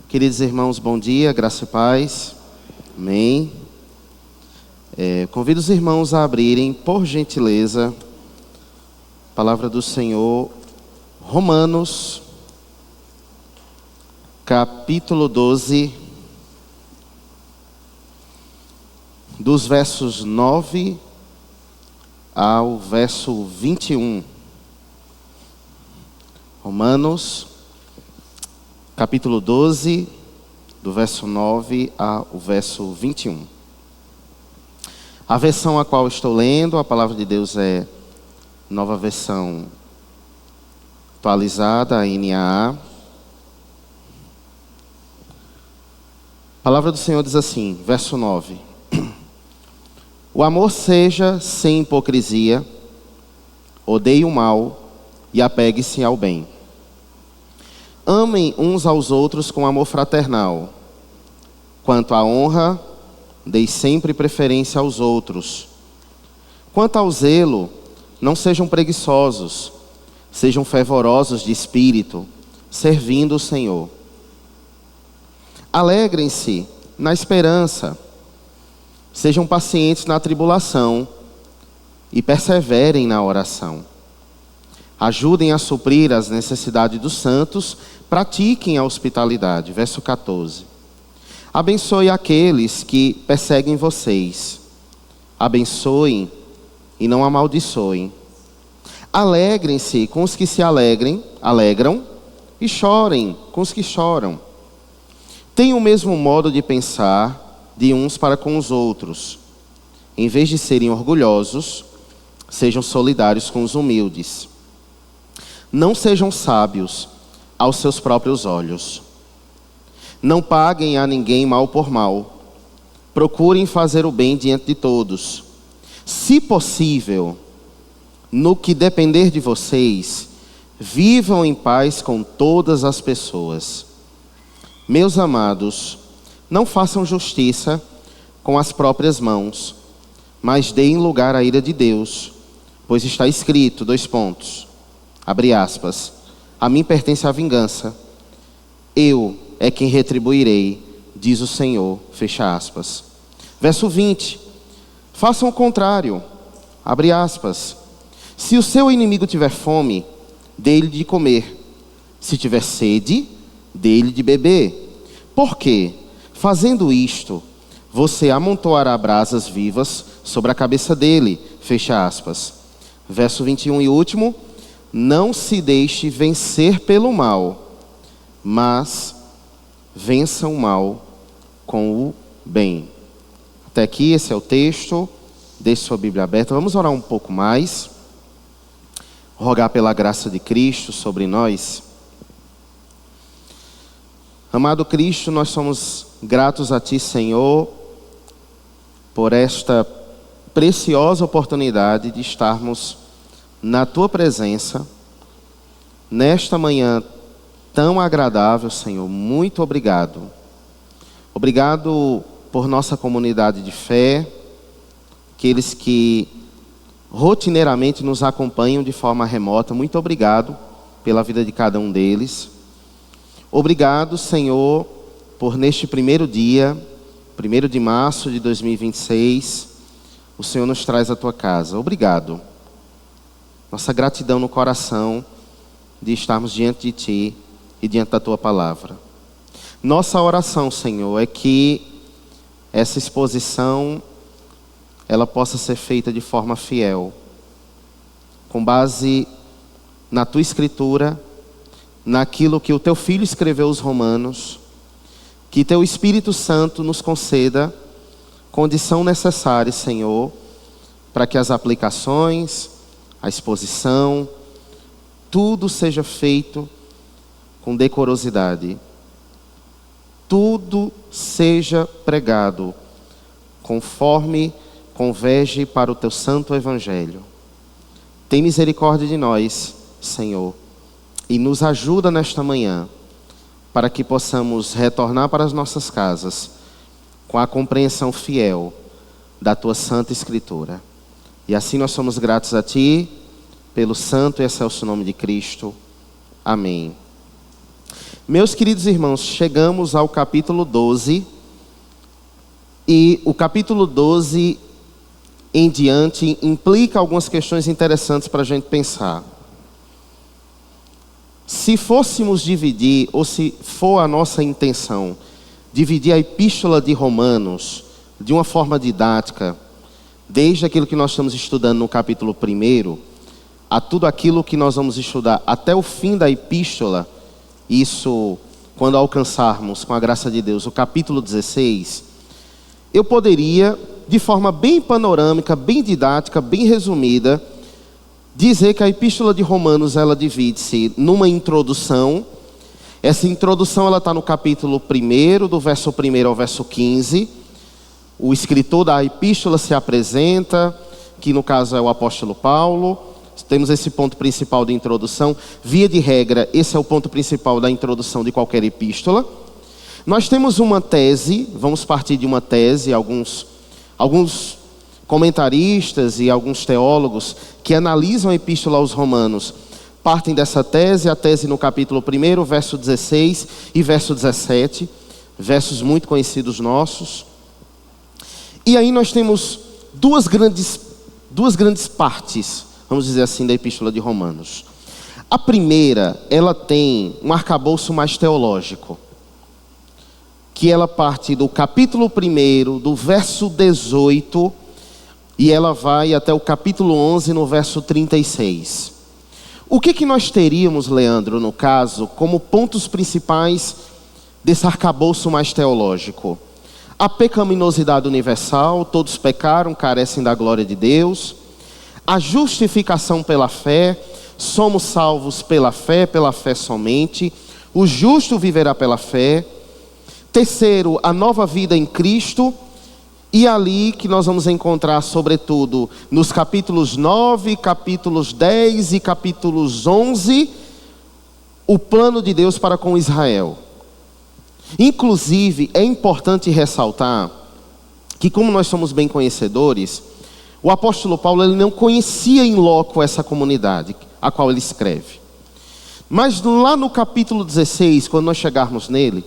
Queridos irmãos, bom dia, graça e paz. Amém. Convido os irmãos a abrirem, por gentileza, a palavra do Senhor, Romanos, capítulo 12, dos versos 9 ao verso 21. Romanos, capítulo 12, do verso 9 ao verso 21. A versão a qual estou lendo, a palavra de Deus é Nova Versão Atualizada, a NAA. A palavra do Senhor diz assim, verso 9. O amor seja sem hipocrisia, odeie o mal e apegue-se ao bem. Amem uns aos outros com amor fraternal. Quanto à honra, dei sempre preferência aos outros. Quanto ao zelo, não sejam preguiçosos, sejam fervorosos de espírito, servindo o Senhor. Alegrem-se na esperança, sejam pacientes na tribulação e perseverem na oração. Ajudem a suprir as necessidades dos santos, pratiquem a hospitalidade. Verso 14. Abençoe aqueles que perseguem vocês. Abençoem e não amaldiçoem. Alegrem-se com os que se alegram, e chorem com os que choram. Tenham o mesmo modo de pensar de uns para com os outros. Em vez de serem orgulhosos, sejam solidários com os humildes. Não sejam sábios aos seus próprios olhos. Não paguem a ninguém mal por mal. Procurem fazer o bem diante de todos. Se possível, no que depender de vocês, vivam em paz com todas as pessoas. Meus amados, não façam justiça com as próprias mãos, mas deem lugar à ira de Deus, pois está escrito, abre aspas, a mim pertence a vingança, eu é quem retribuirei, diz o Senhor, fecha aspas. Verso 20, façam o contrário, abre aspas, se o seu inimigo tiver fome, dê-lhe de comer, se tiver sede, dê-lhe de beber, porque, fazendo isto, você amontoará brasas vivas sobre a cabeça dele, fecha aspas. Verso 21 e último, não se deixe vencer pelo mal, mas vença o mal com o bem. Até aqui, esse é o texto. Deixe sua Bíblia aberta. Vamos orar um pouco mais. Rogar pela graça de Cristo sobre nós. Amado Cristo, nós somos gratos a Ti, Senhor, por esta preciosa oportunidade de estarmos na Tua presença, nesta manhã tão agradável, Senhor. Muito obrigado. Obrigado por nossa comunidade de fé, aqueles que rotineiramente nos acompanham de forma remota. Muito obrigado pela vida de cada um deles. Obrigado, Senhor, por neste primeiro dia, 1º de março de 2026, o Senhor nos traz à Tua casa. Obrigado. Nossa gratidão no coração de estarmos diante de Ti e diante da Tua palavra. Nossa oração, Senhor, é que essa exposição ela possa ser feita de forma fiel, com base na Tua Escritura, naquilo que o Teu Filho escreveu aos Romanos, que Teu Espírito Santo nos conceda condição necessária, Senhor, para que as aplicações, a exposição, tudo seja feito com decorosidade. Tudo seja pregado conforme converge para o Teu santo Evangelho. Tem misericórdia de nós, Senhor, e nos ajuda nesta manhã, para que possamos retornar para as nossas casas com a compreensão fiel da Tua Santa Escritura. E assim nós somos gratos a Ti, pelo santo e excelso nome de Cristo. Amém. Meus queridos irmãos, chegamos ao capítulo 12. E o capítulo 12 em diante implica algumas questões interessantes para a gente pensar. Se fôssemos dividir, ou se for a nossa intenção, dividir a epístola de Romanos de uma forma didática, desde aquilo que nós estamos estudando no capítulo 1, a tudo aquilo que nós vamos estudar até o fim da epístola, isso quando alcançarmos, com a graça de Deus, o capítulo 16, eu poderia, de forma bem panorâmica, bem didática, bem resumida, dizer que a epístola de Romanos, ela divide-se numa introdução. Essa introdução ela está no capítulo 1, do verso 1 ao verso 15. O escritor da epístola se apresenta, que no caso é o apóstolo Paulo. Temos esse ponto principal de introdução. Via de regra, esse é o ponto principal da introdução de qualquer epístola. Nós temos uma tese, vamos partir de uma tese, alguns comentaristas e alguns teólogos que analisam a epístola aos Romanos partem dessa tese, a tese no capítulo 1, verso 16 e verso 17, versos muito conhecidos nossos. E aí nós temos duas grandes partes, vamos dizer assim, da epístola de Romanos. A primeira, ela tem um arcabouço mais teológico, que ela parte do capítulo 1, do verso 18, e ela vai até o capítulo 11, no verso 36. O que nós teríamos, Leandro, no caso, como pontos principais desse arcabouço mais teológico? A pecaminosidade universal, todos pecaram, carecem da glória de Deus. A justificação pela fé, somos salvos pela fé somente. O justo viverá pela fé. Terceiro, a nova vida em Cristo. E ali que nós vamos encontrar, sobretudo, nos capítulos 9, capítulos 10 e capítulos 11, o plano de Deus para com Israel. Inclusive, é importante ressaltar que, como nós somos bem conhecedores, o apóstolo Paulo ele não conhecia em loco essa comunidade a qual ele escreve. Mas lá no capítulo 16, quando nós chegarmos nele,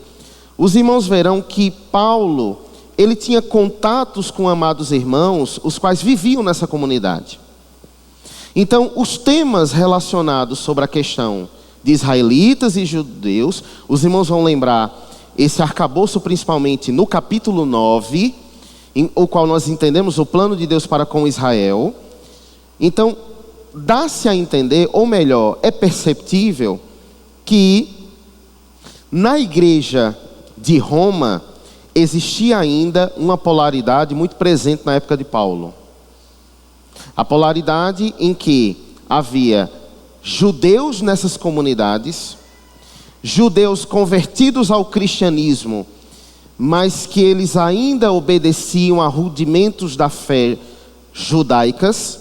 os irmãos verão que Paulo, ele tinha contatos com amados irmãos, os quais viviam nessa comunidade. Então, os temas relacionados sobre a questão de israelitas e judeus, os irmãos vão lembrar esse arcabouço principalmente no capítulo 9, o qual nós entendemos o plano de Deus para com Israel. Então, dá-se a entender, ou melhor, é perceptível que na igreja de Roma existia ainda uma polaridade muito presente na época de Paulo. A polaridade em que havia judeus nessas comunidades, judeus convertidos ao cristianismo, mas que eles ainda obedeciam a rudimentos da fé judaicas.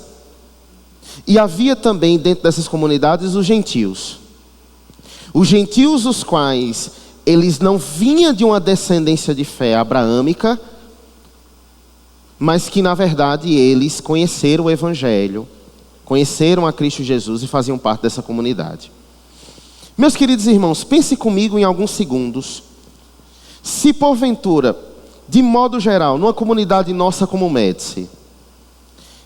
E havia também dentro dessas comunidades os gentios. Os gentios, os quais eles não vinham de uma descendência de fé abraâmica, mas que na verdade eles conheceram o Evangelho, conheceram a Cristo Jesus e faziam parte dessa comunidade. Meus queridos irmãos, pense comigo em alguns segundos. Se porventura, de modo geral, numa comunidade nossa como Médici,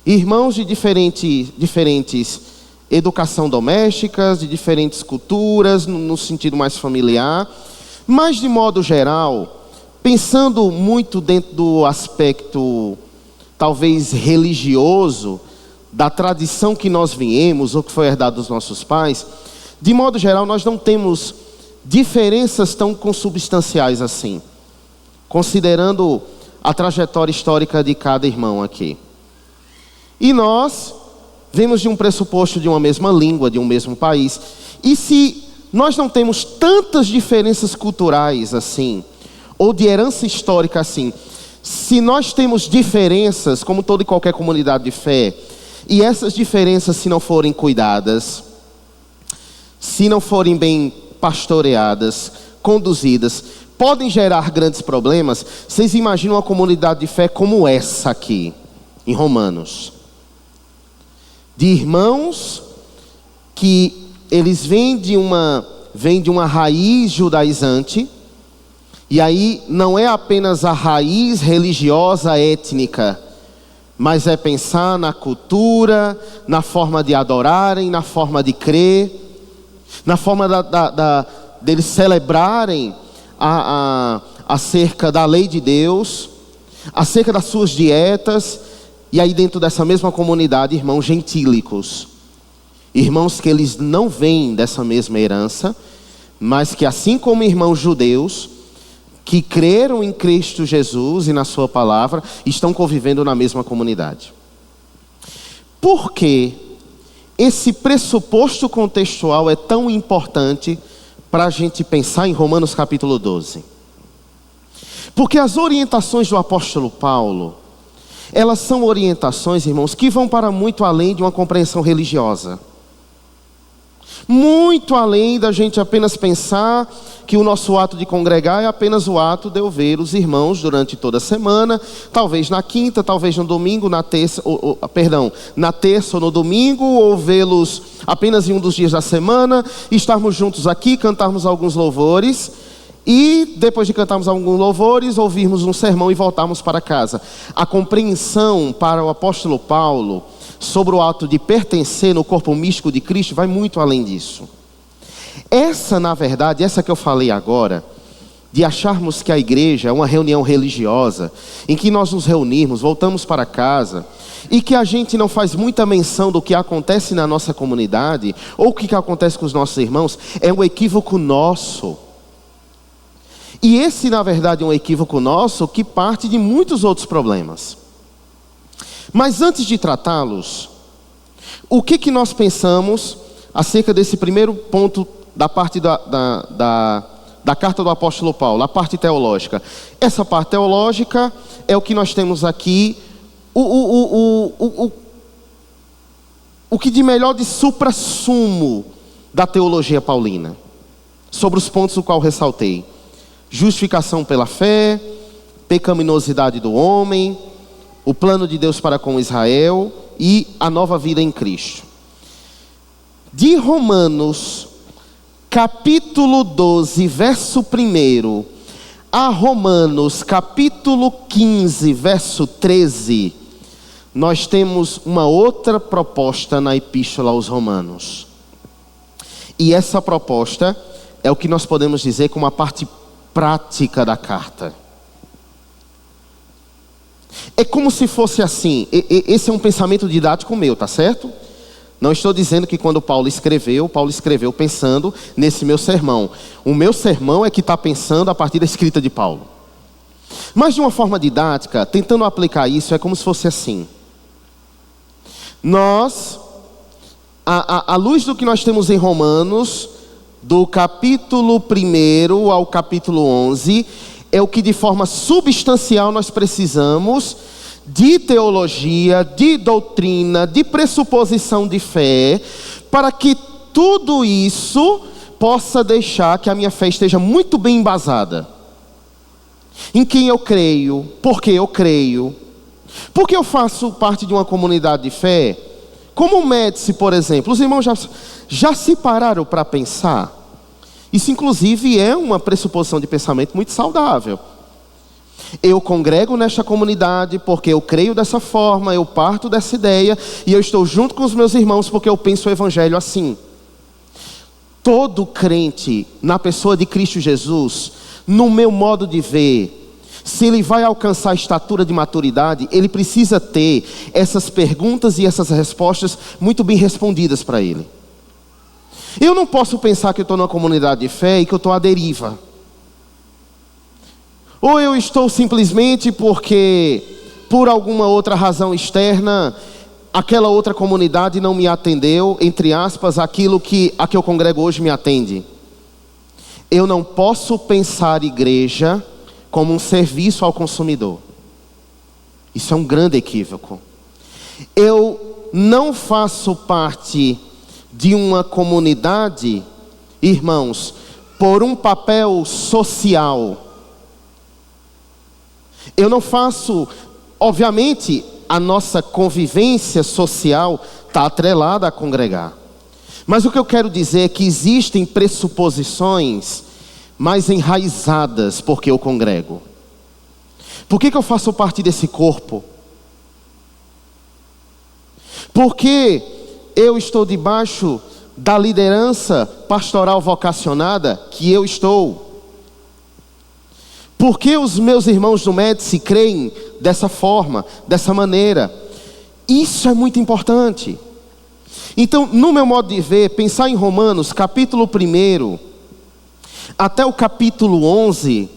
irmãos de diferentes educação domésticas, de diferentes culturas, no sentido mais familiar, mas de modo geral, pensando muito dentro do aspecto talvez religioso, da tradição que nós viemos, ou que foi herdado dos nossos pais, de modo geral nós não temos diferenças tão consubstanciais assim, considerando a trajetória histórica de cada irmão aqui. E nós vemos de um pressuposto de uma mesma língua, de um mesmo país. E se nós não temos tantas diferenças culturais assim, ou de herança histórica assim, se nós temos diferenças, como toda e qualquer comunidade de fé, e essas diferenças, se não forem cuidadas, se não forem bem pastoreadas, conduzidas, podem gerar grandes problemas. Vocês imaginam uma comunidade de fé como essa aqui, em Romanos, de irmãos que eles vêm de uma vem de uma raiz judaizante, e aí não é apenas a raiz religiosa étnica, mas é pensar na cultura, na forma de adorarem, na forma de crer, na forma deles celebrarem acerca da lei de Deus, acerca das suas dietas. E aí dentro dessa mesma comunidade, irmãos gentílicos, irmãos que eles não vêm dessa mesma herança, mas que assim como irmãos judeus, que creram em Cristo Jesus e na sua palavra, estão convivendo na mesma comunidade. Por que esse pressuposto contextual é tão importante para a gente pensar em Romanos capítulo 12? Porque as orientações do apóstolo Paulo, elas são orientações, irmãos, que vão para muito além de uma compreensão religiosa. Muito além da gente apenas pensar que o nosso ato de congregar é apenas o ato de eu ver os irmãos durante toda a semana, talvez na quinta, talvez no domingo, na terça ou no domingo, ou vê-los apenas em um dos dias da semana, estarmos juntos aqui, cantarmos alguns louvores, e depois de cantarmos alguns louvores, ouvirmos um sermão e voltarmos para casa. A compreensão para o apóstolo Paulo sobre o ato de pertencer no corpo místico de Cristo vai muito além disso. Essa, na verdade, essa que eu falei agora, de acharmos que a igreja é uma reunião religiosa, em que nós nos reunirmos, voltamos para casa, e que a gente não faz muita menção do que acontece na nossa comunidade, ou o que acontece com os nossos irmãos, é um equívoco nosso. E esse, na verdade, é um equívoco nosso que parte de muitos outros problemas. Mas antes de tratá-los, o que nós pensamos acerca desse primeiro ponto da parte da carta do apóstolo Paulo, a parte teológica? Essa parte teológica é o que nós temos aqui, o que de melhor de suprassumo da teologia paulina, sobre os pontos o qual ressaltei: justificação pela fé, pecaminosidade do homem, o plano de Deus para com Israel e a nova vida em Cristo. De Romanos, capítulo 12, verso 1, a Romanos, capítulo 15, verso 13, nós temos uma outra proposta na epístola aos Romanos. E essa proposta é o que nós podemos dizer como a parte prática da carta. É como se fosse assim, esse é um pensamento didático meu, tá certo? Não estou dizendo que quando Paulo escreveu pensando nesse meu sermão. O meu sermão é que está pensando a partir da escrita de Paulo. Mas de uma forma didática, tentando aplicar isso, é como se fosse assim. Nós, à luz do que nós temos em Romanos, do capítulo 1 ao capítulo 11, é o que de forma substancial nós precisamos de teologia, de doutrina, de pressuposição de fé, para que tudo isso possa deixar que a minha fé esteja muito bem embasada. Em quem eu creio, por que eu creio, porque eu faço parte de uma comunidade de fé. Como o Médici, por exemplo, os irmãos já se pararam para pensar? Isso inclusive é uma pressuposição de pensamento muito saudável. Eu congrego nesta comunidade porque eu creio dessa forma, eu parto dessa ideia, e eu estou junto com os meus irmãos porque eu penso o evangelho assim. Todo crente na pessoa de Cristo Jesus, no meu modo de ver, se ele vai alcançar a estatura de maturidade, ele precisa ter essas perguntas e essas respostas muito bem respondidas para ele. Eu não posso pensar que eu estou numa comunidade de fé e que eu estou à deriva. Ou eu estou simplesmente porque, por alguma outra razão externa, aquela outra comunidade não me atendeu, entre aspas, a que eu congrego hoje me atende. Eu não posso pensar igreja como um serviço ao consumidor. Isso é um grande equívoco. Eu não faço parte de uma comunidade, irmãos, por um papel social. Eu não faço, obviamente, a nossa convivência social está atrelada a congregar. Mas o que eu quero dizer é que existem pressuposições mais enraizadas porque eu congrego. Por que eu faço parte desse corpo? Porque eu estou debaixo da liderança pastoral vocacionada que eu estou. Porque os meus irmãos do Médici creem dessa forma, dessa maneira. Isso é muito importante. Então, no meu modo de ver, pensar em Romanos, capítulo 1, até o capítulo 11,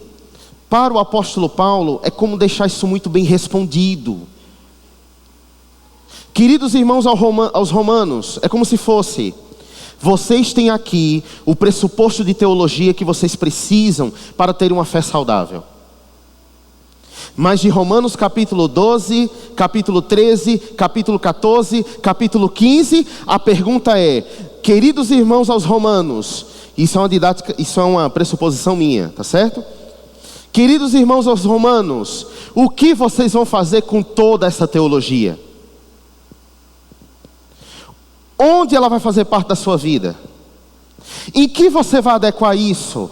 para o apóstolo Paulo, é como deixar isso muito bem respondido. Queridos irmãos aos romanos, é como se fosse: vocês têm aqui o pressuposto de teologia que vocês precisam para ter uma fé saudável. Mas de Romanos capítulo 12, capítulo 13, capítulo 14, capítulo 15, a pergunta é: queridos irmãos aos romanos, isso é uma didática, isso é uma pressuposição minha, tá certo? Queridos irmãos aos romanos, o que vocês vão fazer com toda essa teologia? Onde ela vai fazer parte da sua vida? Em que você vai adequar isso?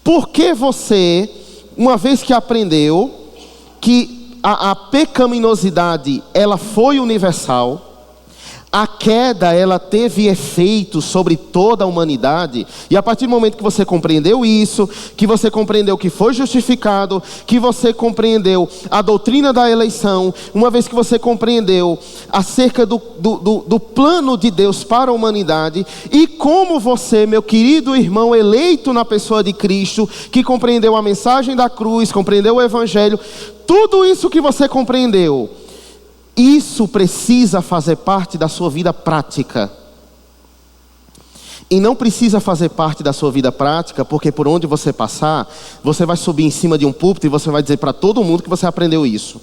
Porque você, uma vez que aprendeu que a pecaminosidade ela foi universal, a queda ela teve efeito sobre toda a humanidade, e a partir do momento que você compreendeu isso, que você compreendeu que foi justificado, que você compreendeu a doutrina da eleição, uma vez que você compreendeu acerca do plano de Deus para a humanidade, e como você, meu querido irmão eleito na pessoa de Cristo, que compreendeu a mensagem da cruz, compreendeu o Evangelho, tudo isso que você compreendeu, isso precisa fazer parte da sua vida prática. E não precisa fazer parte da sua vida prática, porque por onde você passar, você vai subir em cima de um púlpito e você vai dizer para todo mundo que você aprendeu isso.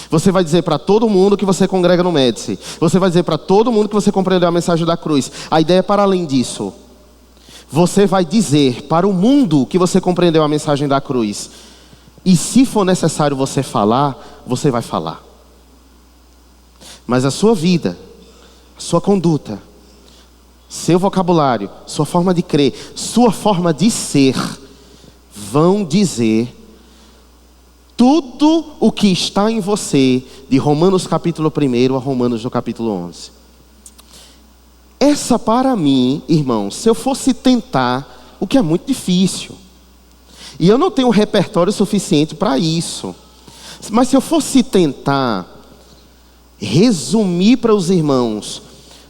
Você vai dizer para todo mundo que você congrega no Médici. Você vai dizer para todo mundo que você compreendeu a mensagem da cruz. A ideia é para além disso. Você vai dizer para o mundo que você compreendeu a mensagem da cruz. E se for necessário você falar, você vai falar. Mas a sua vida, a sua conduta, seu vocabulário, sua forma de crer, sua forma de ser, vão dizer tudo o que está em você, de Romanos capítulo 1 a Romanos no capítulo 11. Essa para mim, irmãos, se eu fosse tentar, o que é muito difícil, e eu não tenho um repertório suficiente para isso, mas se eu fosse tentar resumir para os irmãos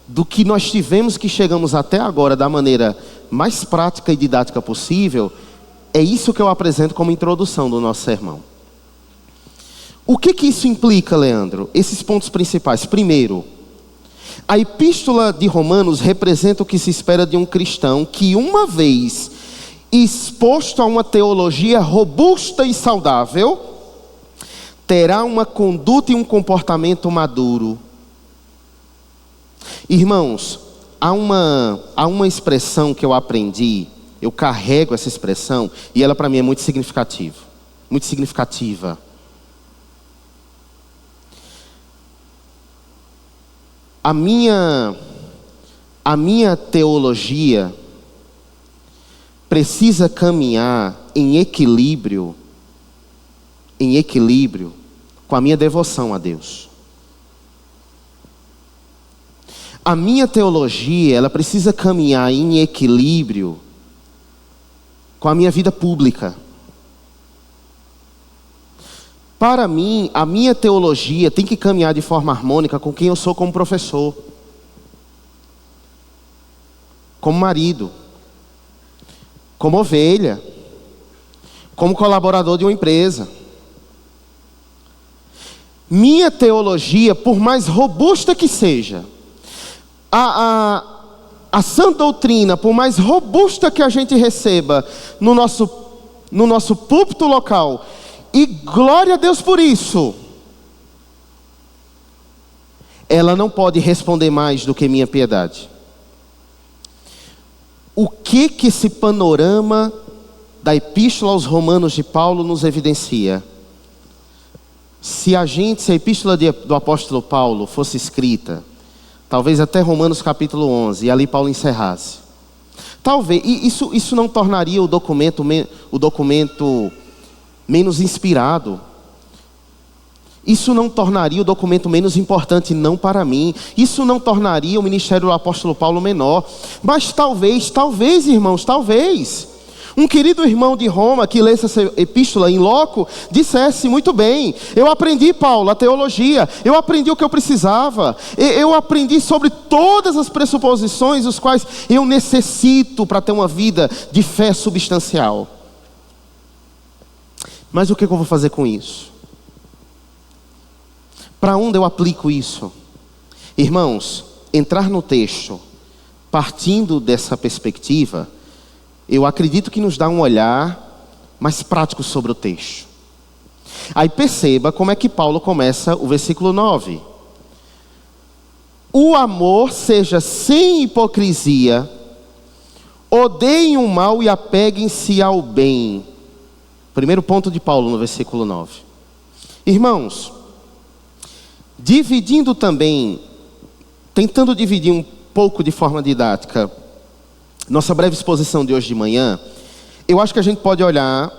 do que nós tivemos que chegamos até agora da maneira mais prática e didática possível, é isso que eu apresento como introdução do nosso sermão. O que isso implica, Leandro? Esses pontos principais. Primeiro, a epístola de Romanos representa o que se espera de um cristão que, uma vez exposto a uma teologia robusta e saudável, terá uma conduta e um comportamento maduro. Irmãos, há uma expressão que eu aprendi, eu carrego essa expressão, e ela para mim é muito significativa. Muito significativa. A minha teologia precisa caminhar em equilíbrio com a minha devoção a Deus. A minha teologia, ela precisa caminhar em equilíbrio com a minha vida pública. Para mim, a minha teologia tem que caminhar de forma harmônica com quem eu sou como professor, como marido, como ovelha, como colaborador de uma empresa. Minha teologia, por mais robusta que seja, a sã doutrina, por mais robusta que a gente receba no nosso púlpito local, e glória a Deus por isso, ela não pode responder mais do que minha piedade. O que esse panorama da epístola aos Romanos de Paulo nos evidencia? Se a epístola do apóstolo Paulo fosse escrita talvez até Romanos capítulo 11, e ali Paulo encerrasse. Talvez, e isso não tornaria o documento menos inspirado. Isso não tornaria o documento menos importante, não para mim. Isso não tornaria o ministério do apóstolo Paulo menor. Mas talvez, irmãos, talvez um querido irmão de Roma que lesse essa epístola em loco dissesse: muito bem, eu aprendi, Paulo, a teologia, eu aprendi o que eu precisava, eu aprendi sobre todas as pressuposições os quais eu necessito para ter uma vida de fé substancial. Mas o que eu vou fazer com isso? Para onde eu aplico isso? Irmãos, entrar no texto partindo dessa perspectiva, eu acredito que nos dá um olhar mais prático sobre o texto. Aí perceba como é que Paulo começa o versículo 9. O amor seja sem hipocrisia, odeiem o mal e apeguem-se ao bem. Primeiro ponto de Paulo no versículo 9. Irmãos, tentando dividir um pouco de forma didática nossa breve exposição de hoje de manhã, eu acho que a gente pode olhar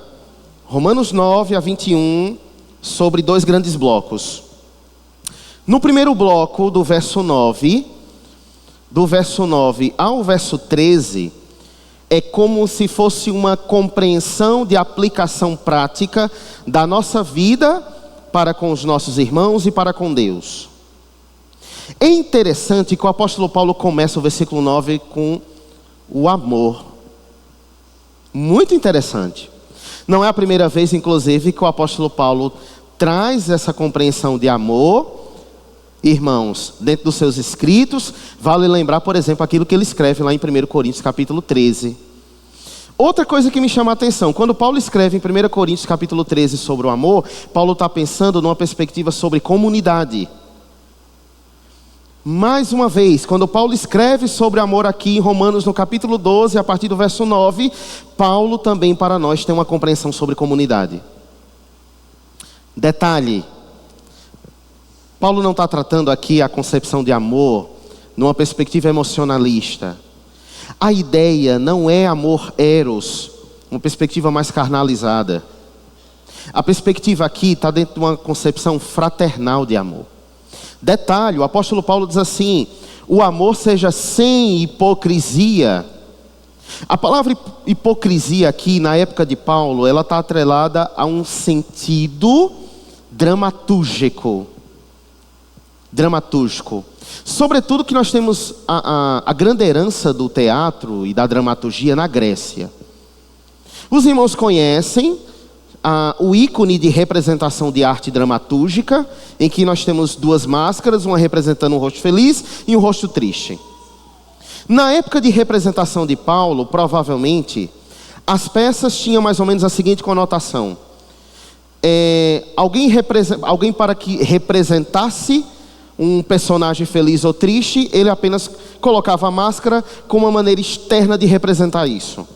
Romanos 9 a 21 sobre dois grandes blocos. No primeiro bloco, do verso 9 ao verso 13, é como se fosse uma compreensão de aplicação prática da nossa vida para com os nossos irmãos e para com Deus. É interessante que o apóstolo Paulo começa o versículo 9 com o amor. Muito interessante. Não é a primeira vez, inclusive, que o apóstolo Paulo traz essa compreensão de amor, irmãos, dentro dos seus escritos. Vale lembrar, por exemplo, aquilo que ele escreve lá em 1 Coríntios capítulo 13. Outra coisa que me chama a atenção, quando Paulo escreve em 1 Coríntios capítulo 13 sobre o amor, Paulo está pensando numa perspectiva sobre comunidade. Mais uma vez, quando Paulo escreve sobre amor aqui em Romanos no capítulo 12, a partir do verso 9, Paulo também para nós tem uma compreensão sobre comunidade. Detalhe, Paulo não está tratando aqui a concepção de amor numa perspectiva emocionalista. A ideia não é amor eros, uma perspectiva mais carnalizada. A perspectiva aqui está dentro de uma concepção fraternal de amor. Detalhe, o apóstolo Paulo diz assim: o amor seja sem hipocrisia. A palavra hipocrisia aqui, na época de Paulo, ela está atrelada a um sentido dramatúrgico. Sobretudo que nós temos a grande herança do teatro e da dramaturgia na Grécia. Os irmãos conhecem o ícone de representação de arte dramatúrgica, em que nós temos duas máscaras, uma representando um rosto feliz e um rosto triste. Na época de representação de Paulo, provavelmente, as peças tinham mais ou menos a seguinte conotação. Alguém para que representasse um personagem feliz ou triste, ele apenas colocava a máscara como uma maneira externa de representar isso.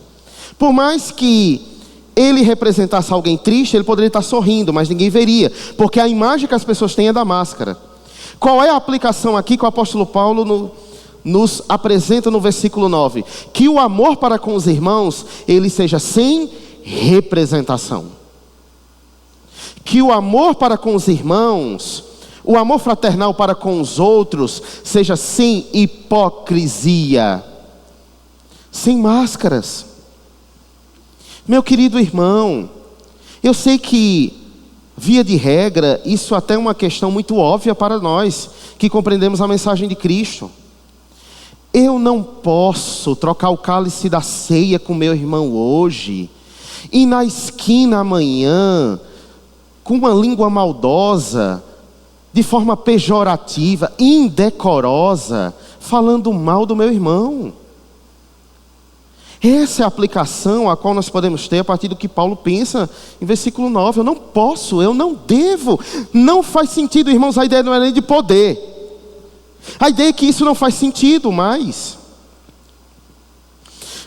Por mais que ele representasse alguém triste, ele poderia estar sorrindo, mas ninguém veria, porque a imagem que as pessoas têm é da máscara. Qual é a aplicação aqui que o apóstolo Paulo nos apresenta no versículo 9? Que o amor para com os irmãos, ele seja sem representação. Que o amor para com os irmãos, o amor fraternal para com os outros, seja sem hipocrisia, sem máscaras. Meu querido irmão, eu sei que, via de regra, isso até é uma questão muito óbvia para nós, que compreendemos a mensagem de Cristo. Eu não posso trocar o cálice da ceia com meu irmão hoje, e na esquina amanhã, com uma língua maldosa, de forma pejorativa, indecorosa, falando mal do meu irmão. Essa é a aplicação a qual nós podemos ter a partir do que Paulo pensa em versículo 9. Eu não posso, eu não devo. Não faz sentido, irmãos, a ideia não é nem de poder. A ideia é que isso não faz sentido mais.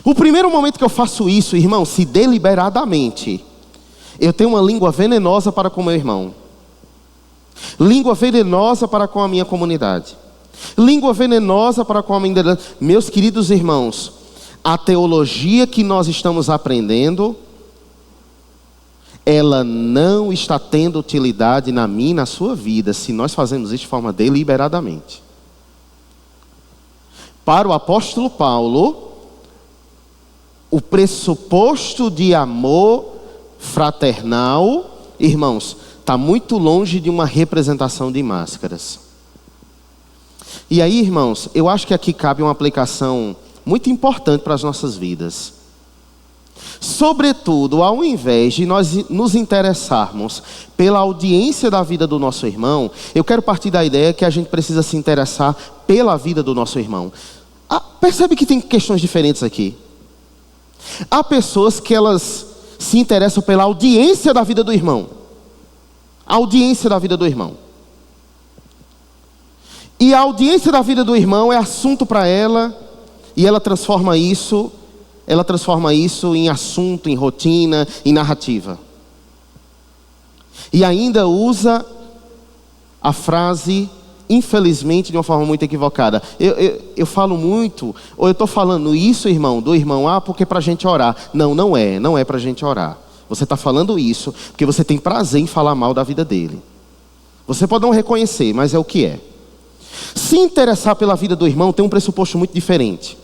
O primeiro momento que eu faço isso, irmão, se deliberadamente, eu tenho uma língua venenosa para com o meu irmão. Língua venenosa para com a minha comunidade. Língua venenosa para a qual meus queridos irmãos, a teologia que nós estamos aprendendo, ela não está tendo utilidade na minha e na sua vida, se nós fazemos isso de forma deliberadamente. Para o apóstolo Paulo, o pressuposto de amor fraternal, irmãos, está muito longe de uma representação de máscaras. E aí, irmãos, eu acho que aqui cabe uma aplicação muito importante para as nossas vidas. Sobretudo, ao invés de nós nos interessarmos pela audiência da vida do nosso irmão, eu quero partir da ideia que a gente precisa se interessar pela vida do nosso irmão. Percebe que tem questões diferentes aqui. Há pessoas que elas se interessam pela audiência da vida do irmão. A audiência da vida do irmão. E a audiência da vida do irmão é assunto para ela, e ela transforma isso em assunto, em rotina, em narrativa. E ainda usa a frase, infelizmente, de uma forma muito equivocada. Eu falo muito, ou eu estou falando isso, irmão, do irmão A, porque é para a gente orar. Não é para a gente orar. Você está falando isso porque você tem prazer em falar mal da vida dele. Você pode não reconhecer, mas é o que é. Se interessar pela vida do irmão tem um pressuposto muito diferente.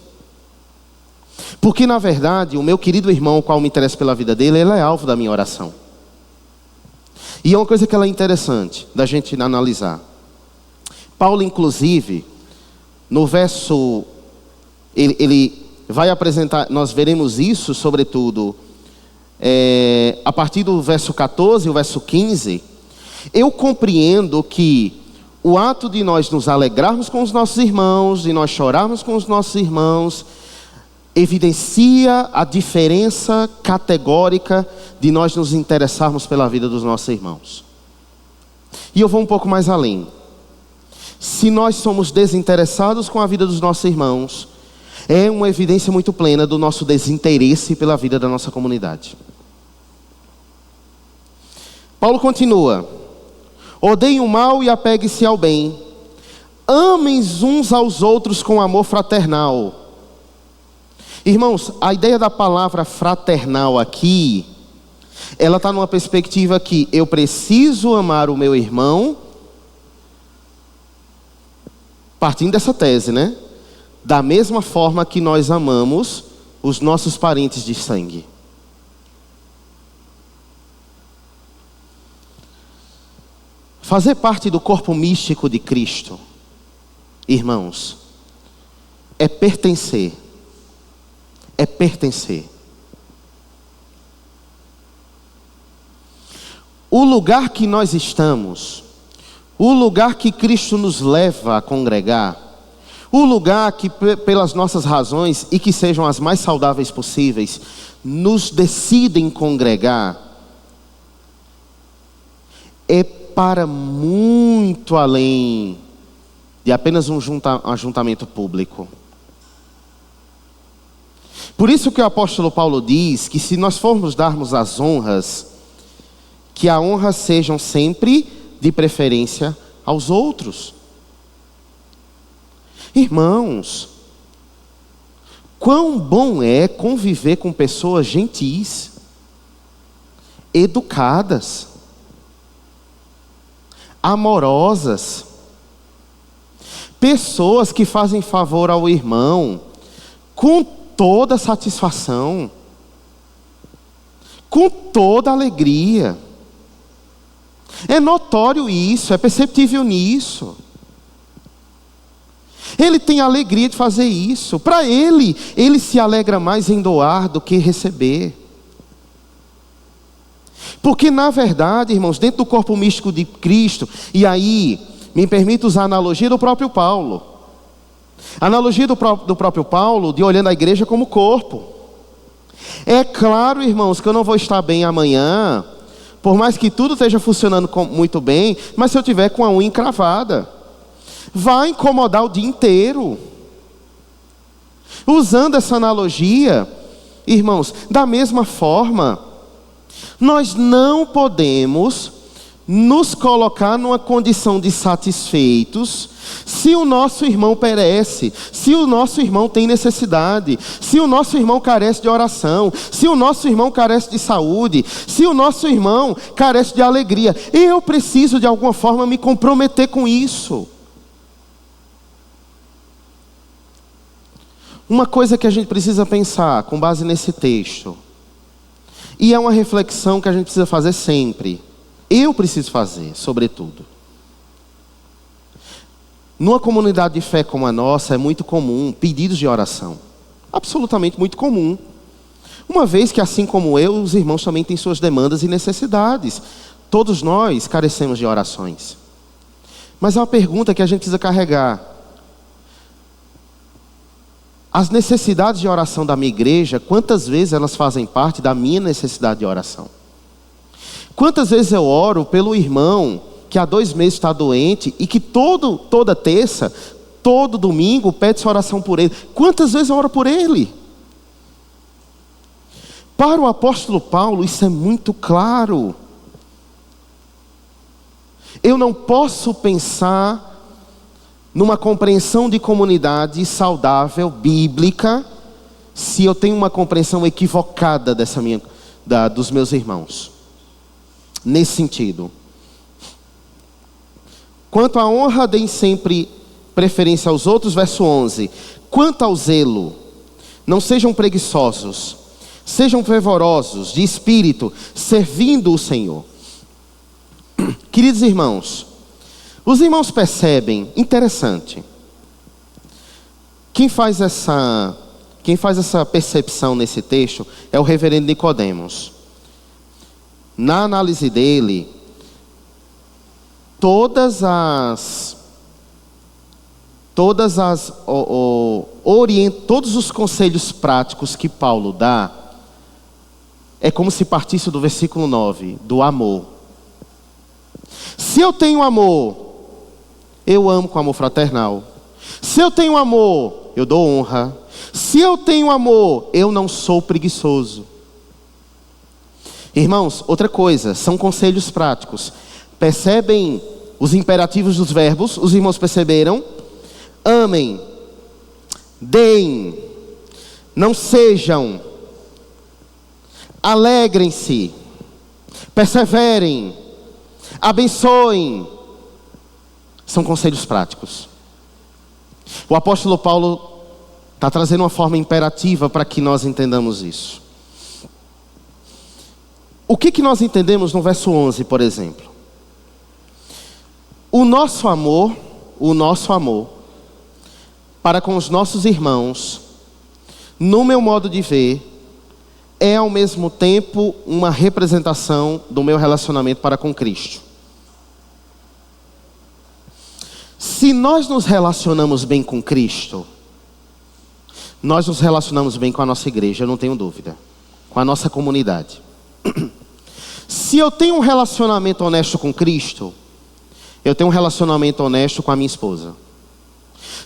Porque, na verdade, o meu querido irmão, o qual me interessa pela vida dele, ele é alvo da minha oração. E é uma coisa que ela é interessante da gente analisar. Paulo, inclusive, no verso, ele vai apresentar, nós veremos isso, sobretudo, a partir do verso 14 e o verso 15, eu compreendo que o ato de nós nos alegrarmos com os nossos irmãos, de nós chorarmos com os nossos irmãos, evidencia a diferença categórica de nós nos interessarmos pela vida dos nossos irmãos. E eu vou um pouco mais além. Se nós somos desinteressados com a vida dos nossos irmãos, é uma evidência muito plena do nosso desinteresse pela vida da nossa comunidade. Paulo continua: odeiem o mal e apegue-se ao bem. Amem uns aos outros com amor fraternal. Irmãos, a ideia da palavra fraternal aqui, ela está numa perspectiva que eu preciso amar o meu irmão, partindo dessa tese, né? Da mesma forma que nós amamos os nossos parentes de sangue. Fazer parte do corpo místico de Cristo, irmãos, é pertencer. É pertencer. O lugar que nós estamos, o lugar que Cristo nos leva a congregar, o lugar que pelas nossas razões, e que sejam as mais saudáveis possíveis, nos decidem congregar, é para muito além de apenas um ajuntamento público. Por isso que o apóstolo Paulo diz que se nós formos darmos as honras, que a honra sejam sempre de preferência aos outros. Irmãos, quão bom é conviver com pessoas gentis, educadas, amorosas, pessoas que fazem favor ao irmão com toda satisfação, com toda alegria. É notório isso, é perceptível nisso. Ele tem alegria de fazer isso. Para ele se alegra mais em doar do que receber. Porque na verdade, irmãos, dentro do corpo místico de Cristo, e aí me permito usar a analogia do próprio Paulo. A analogia do próprio Paulo, de olhando a igreja como corpo. É claro, irmãos, que eu não vou estar bem amanhã, por mais que tudo esteja funcionando muito bem, mas se eu tiver com a unha encravada, vai incomodar o dia inteiro. Usando essa analogia, irmãos, da mesma forma, nós não podemos nos colocar numa condição de satisfeitos se o nosso irmão perece, se o nosso irmão tem necessidade, se o nosso irmão carece de oração, se o nosso irmão carece de saúde, se o nosso irmão carece de alegria. Eu preciso de alguma forma me comprometer com isso. Uma coisa que a gente precisa pensar com base nesse texto, e é uma reflexão que a gente precisa fazer sempre, eu preciso fazer, sobretudo. Numa comunidade de fé como a nossa, é muito comum pedidos de oração. Absolutamente muito comum. Uma vez que, assim como eu, os irmãos também têm suas demandas e necessidades. Todos nós carecemos de orações. Mas há uma pergunta que a gente precisa carregar. As necessidades de oração da minha igreja, quantas vezes elas fazem parte da minha necessidade de oração? Quantas vezes eu oro pelo irmão que há 2 meses está doente e que toda terça, todo domingo pede oração por ele? Quantas vezes eu oro por ele? Para o apóstolo Paulo isso é muito claro. Eu não posso pensar numa compreensão de comunidade saudável, bíblica, se eu tenho uma compreensão equivocada dos meus irmãos. Nesse sentido, quanto à honra, deem sempre preferência aos outros, verso 11. Quanto ao zelo, não sejam preguiçosos, sejam fervorosos de espírito, servindo o Senhor. Queridos irmãos, os irmãos percebem, interessante, quem faz essa percepção nesse texto é o reverendo Nicodemos. Na análise dele, todos os conselhos práticos que Paulo dá, é como se partisse do versículo 9, do amor. Se eu tenho amor, eu amo com amor fraternal. Se eu tenho amor, eu dou honra. Se eu tenho amor, eu não sou preguiçoso. Irmãos, outra coisa, são conselhos práticos. Percebem os imperativos dos verbos? Os irmãos perceberam? Amem, deem, não sejam, alegrem-se, perseverem, abençoem. São conselhos práticos. O apóstolo Paulo está trazendo uma forma imperativa para que nós entendamos isso. O que nós entendemos no verso 11, por exemplo? O nosso amor para com os nossos irmãos, no meu modo de ver, é ao mesmo tempo uma representação do meu relacionamento para com Cristo. Se nós nos relacionamos bem com Cristo, nós nos relacionamos bem com a nossa igreja, eu não tenho dúvida, com a nossa comunidade. Se eu tenho um relacionamento honesto com Cristo, eu tenho um relacionamento honesto com a minha esposa.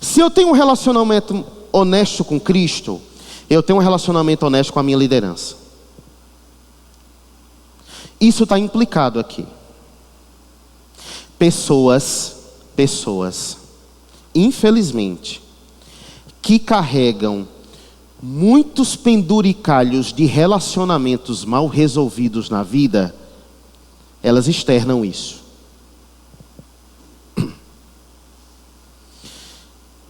Se eu tenho um relacionamento honesto com Cristo, eu tenho um relacionamento honesto com a minha liderança. Isso está implicado aqui. Pessoas, infelizmente, que carregam muitos penduricalhos de relacionamentos mal resolvidos na vida, elas externam isso.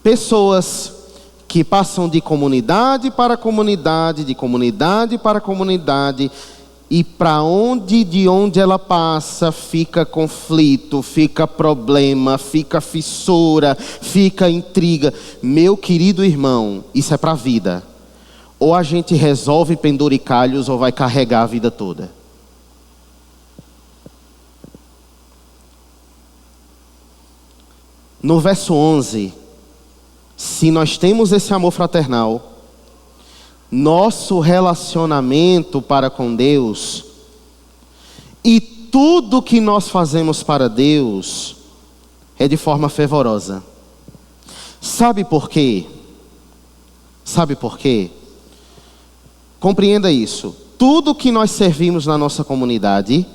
Pessoas que passam de comunidade para comunidade, de comunidade para comunidade, e de onde ela passa, fica conflito, fica problema, fica fissura, fica intriga. Meu querido irmão, isso é para a vida. Ou a gente resolve penduricalhos ou vai carregar a vida toda. No verso 11, se nós temos esse amor fraternal, nosso relacionamento para com Deus e tudo que nós fazemos para Deus é de forma fervorosa. Sabe por quê? Sabe por quê? Compreenda isso. Tudo que nós servimos na nossa comunidade,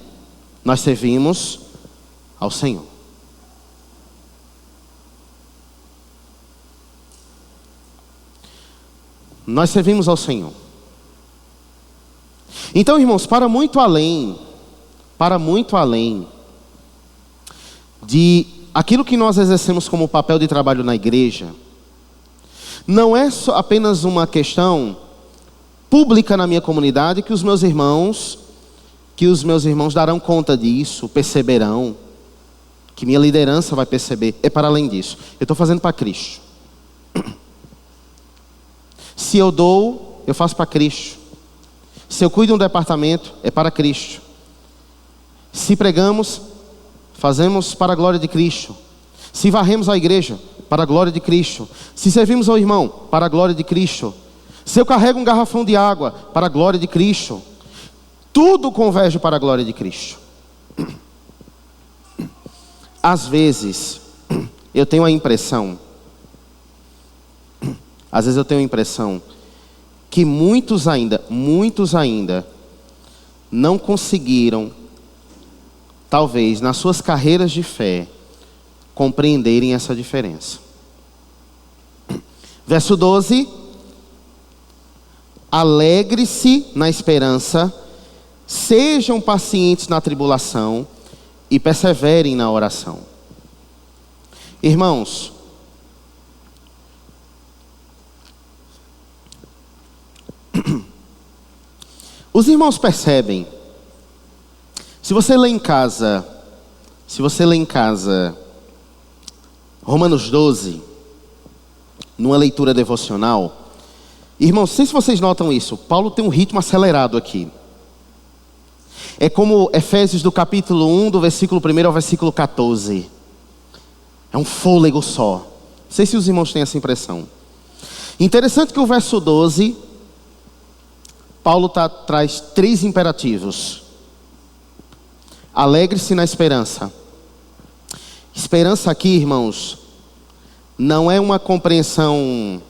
nós servimos ao Senhor. Nós servimos ao Senhor. Então, irmãos, para muito além de aquilo que nós exercemos como papel de trabalho na igreja, não é só apenas uma questão pública na minha comunidade que os meus irmãos darão conta disso, perceberão, que minha liderança vai perceber. É para além disso. Eu estou fazendo para Cristo. Se eu dou, eu faço para Cristo. Se eu cuido de um departamento, é para Cristo. Se pregamos, fazemos para a glória de Cristo. Se varremos a igreja, para a glória de Cristo. Se servimos ao irmão, para a glória de Cristo. Se eu carrego um garrafão de água, para a glória de Cristo. Tudo converge para a glória de Cristo. Às vezes, eu tenho a impressão que muitos ainda não conseguiram, talvez nas suas carreiras de fé, compreenderem essa diferença. Verso 12: alegre-se na esperança, sejam pacientes na tribulação e perseverem na oração. Irmãos, os irmãos percebem, se você lê em casa Romanos 12, numa leitura devocional, irmãos, não sei se vocês notam isso, Paulo tem um ritmo acelerado aqui. É como Efésios do capítulo 1, do versículo 1 ao versículo 14. É um fôlego só. Não sei se os irmãos têm essa impressão. Interessante que o verso 12, Paulo traz 3 imperativos. Alegre-se na esperança. Esperança aqui, irmãos, não é uma compreensão...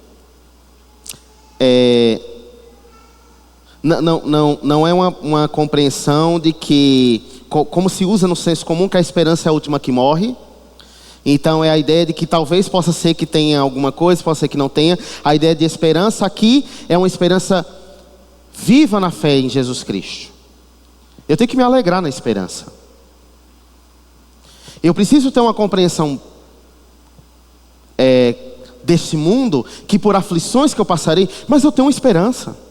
Não é uma compreensão de que, como se usa no senso comum, que a esperança é a última que morre. Então é a ideia de que talvez possa ser que tenha alguma coisa, pode ser que não tenha. A ideia de esperança aqui é uma esperança viva na fé em Jesus Cristo. Eu tenho que me alegrar na esperança. Eu preciso ter uma compreensão desse mundo, que por aflições que eu passarei, mas eu tenho uma esperança.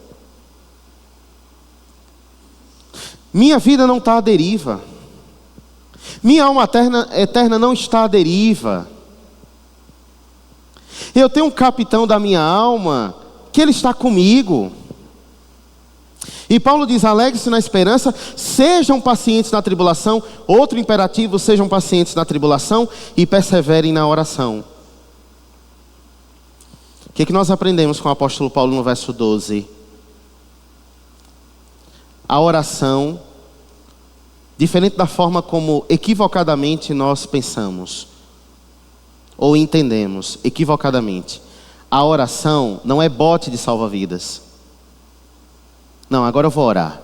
Minha vida não está à deriva. Minha alma eterna não está à deriva. Eu tenho um capitão da minha alma, que ele está comigo. E Paulo diz, alegre-se na esperança, sejam pacientes na tribulação. Outro imperativo, sejam pacientes na tribulação e perseverem na oração. O que nós aprendemos com o apóstolo Paulo no verso 12? A oração, diferente da forma como equivocadamente nós pensamos ou entendemos equivocadamente, a oração não é bote de salva-vidas. Não, agora eu vou orar.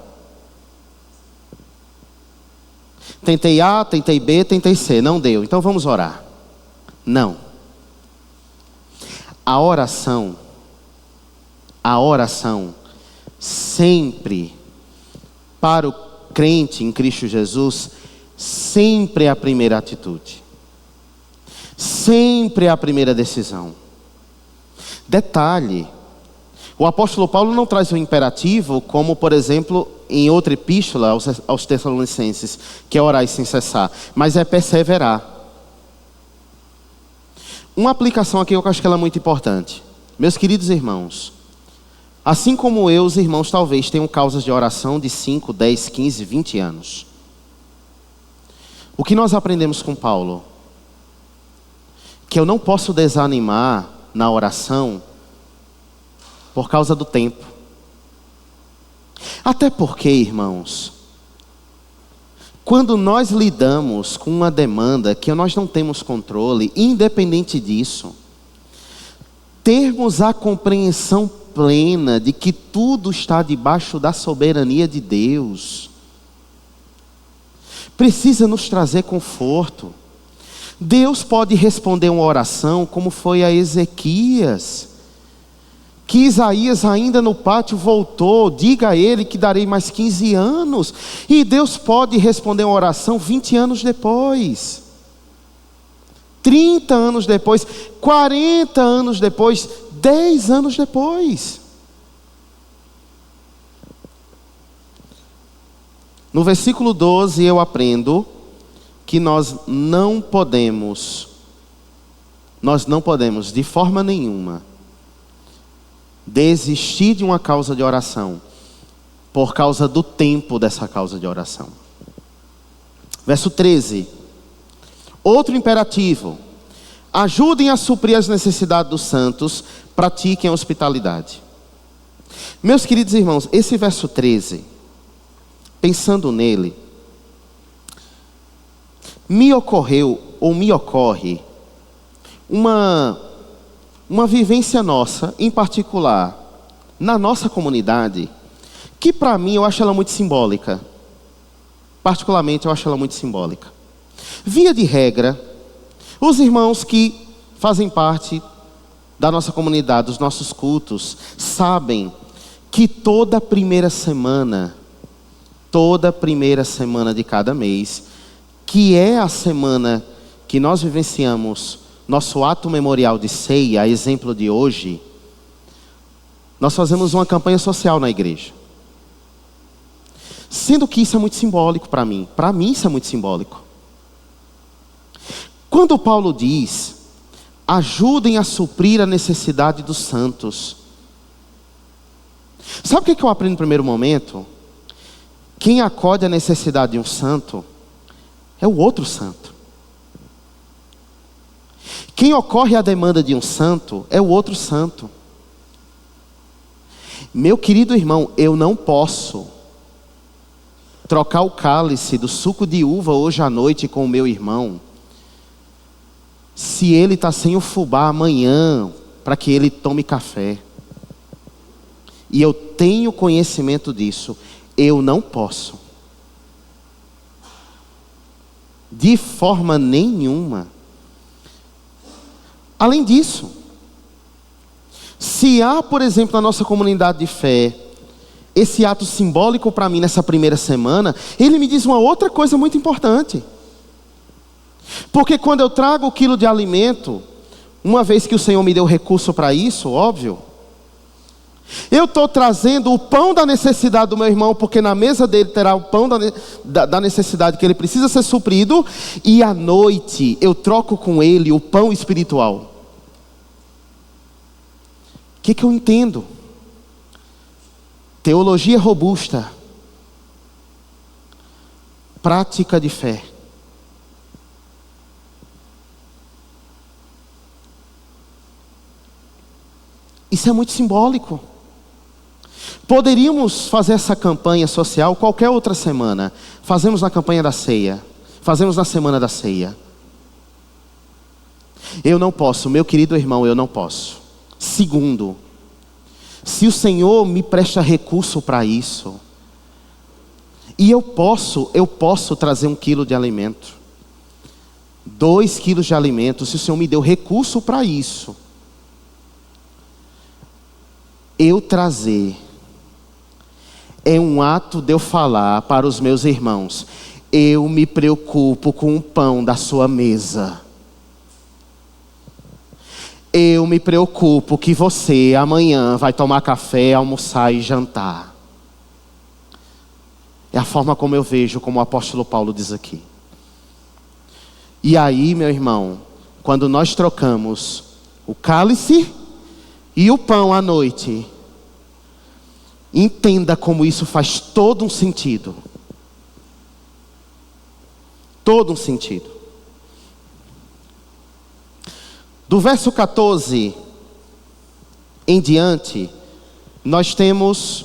Tentei A, tentei B, tentei C, não deu, então vamos orar. Não. A oração sempre, para o crente em Cristo Jesus, sempre é a primeira atitude. Sempre é a primeira decisão. Detalhe, o apóstolo Paulo não traz um imperativo, como por exemplo, em outra epístola aos Tessalonicenses, que é orar sem cessar, mas é perseverar. Uma aplicação aqui eu acho que ela é muito importante. Meus queridos irmãos, assim como eu, os irmãos talvez tenham causas de oração de 5, 10, 15, 20 anos. O que nós aprendemos com Paulo? Que eu não posso desanimar na oração por causa do tempo. Até porque, irmãos, quando nós lidamos com uma demanda que nós não temos controle, independente disso, termos a compreensão plena de que tudo está debaixo da soberania de Deus. precisa nos trazer conforto. Deus pode responder uma oração como foi a Ezequias, que Isaías ainda no pátio voltou, diga a ele que darei mais 15 anos. E Deus pode responder uma oração 20 anos depois, 30 anos depois, 40 anos depois, 10 anos depois. No versículo 12 eu aprendo que nós não podemos de forma nenhuma desistir de uma causa de oração por causa do tempo dessa causa de oração. Verso 13. Outro imperativo: ajudem a suprir as necessidades dos santos, pratiquem a hospitalidade. Meus queridos irmãos, esse verso 13, pensando nele, me ocorre uma vivência nossa, em particular, na nossa comunidade, que para mim eu acho ela muito simbólica. Particularmente eu acho ela muito simbólica. Via de regra, os irmãos que fazem parte da nossa comunidade, dos nossos cultos, sabem que toda primeira semana de cada mês, que é a semana que nós vivenciamos nosso ato memorial de ceia, a exemplo de hoje, nós fazemos uma campanha social na igreja. Sendo que isso é muito simbólico para mim. Para mim isso é muito simbólico. Quando Paulo diz, ajudem a suprir a necessidade dos santos. Sabe o que eu aprendo no primeiro momento? Quem acode a necessidade de um santo é o outro santo. Quem ocorre à demanda de um santo é o outro santo. Meu querido irmão, eu não posso trocar o cálice do suco de uva hoje à noite com o meu irmão, se ele está sem o fubá amanhã, para que ele tome café. E eu tenho conhecimento disso. Eu não posso, de forma nenhuma. Além disso, se há, por exemplo, na nossa comunidade de fé, esse ato simbólico para mim nessa primeira semana, ele me diz uma outra coisa muito importante. Porque quando eu trago o quilo de alimento, uma vez que o Senhor me deu recurso para isso, óbvio, eu estou trazendo o pão da necessidade do meu irmão, porque na mesa dele terá o pão da necessidade que ele precisa ser suprido, e à noite eu troco com ele o pão espiritual. O que eu entendo? Teologia robusta, prática de fé. Isso é muito simbólico. Poderíamos fazer essa campanha social qualquer outra semana. Fazemos na campanha da ceia. Fazemos na semana da ceia. Eu não posso, meu querido irmão, eu não posso. Segundo, se o Senhor me presta recurso para isso, e eu posso trazer 1 quilo de alimento, 2 quilos de alimento, se o Senhor me deu recurso para isso, eu trazer, é um ato de eu falar para os meus irmãos, eu me preocupo com o pão da sua mesa. Eu me preocupo que você amanhã vai tomar café, almoçar e jantar. É a forma como eu vejo, como o apóstolo Paulo diz aqui. E aí, meu irmão, quando nós trocamos o cálice e o pão à noite, entenda como isso faz todo um sentido. Todo um sentido. Do verso 14 em diante, nós temos